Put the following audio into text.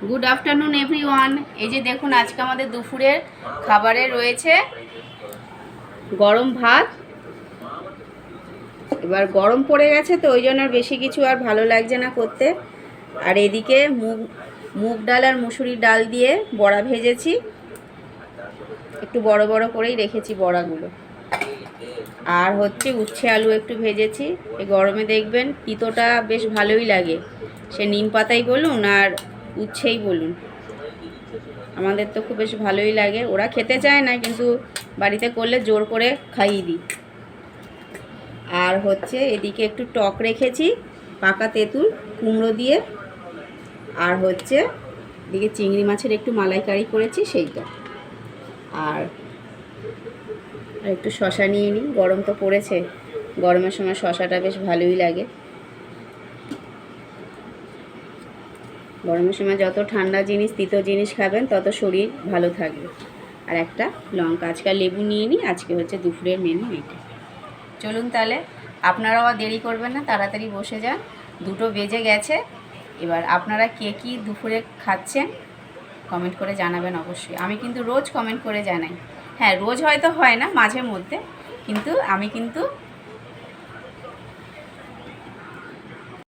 Good afternoon everyone. এই যে দেখুন, আজকে আমাদের দুপুরের খাবারে রয়েছে গরম ভাত। এবার গরম পড়ে গেছে তো ওই জন্য আর বেশি কিছু আর ভালো লাগছে না করতে। আর এদিকে মুগ ডাল আর মুসুরির ডাল দিয়ে বড়া ভেজেছি, একটু বড় বড় করেই রেখেছি বড়াগুলো। আর হচ্ছে উচ্ছে আলু একটু ভেজেছি। এই গরমে দেখবেন তিতোটা বেশ ভালোই লাগে, সে নিম পাতাই বলুন আর উচ্ছেই বলুন, আমাদের তো খুব বেশ ভালোই লাগে। ওরা খেতে চায় না, কিন্তু বাড়িতে করলে জোর করে খাইয়ে দিই। আর হচ্ছে এদিকে একটু টক রেখেছি, পাকা তেঁতুল কুমড়ো দিয়ে। আর হচ্ছে এদিকে চিংড়ি মাছের একটু মালাইকারি করেছি সেইটা। আর একটু শশা নিয়ে নিই, গরম তো পড়েছে, গরমের সময় শশাটা বেশ ভালোই লাগে। গরমের সময় যত ঠান্ডা জিনিস তিতো জিনিস খাবেন তত শরীর ভালো থাকবে। আর একটা লঙ্কা, আজকে লেবু নিয়ে নিই। আজকে হচ্ছে দুপুরের মেনু এইটা। চলুন তাহলে, আপনারাও আর দেরি করবেন না, তাড়াতাড়ি বসে যান। 2টো বেজে গেছে। এবার আপনারা কে কী দুপুরে খাচ্ছেন কমেন্ট করে জানাবেন অবশ্যই। আমি কিন্তু রোজ কমেন্ট করে জানাই। হ্যাঁ, রোজ হয়তো হয় না, মাঝে মধ্যে, কিন্তু আমি কিন্তু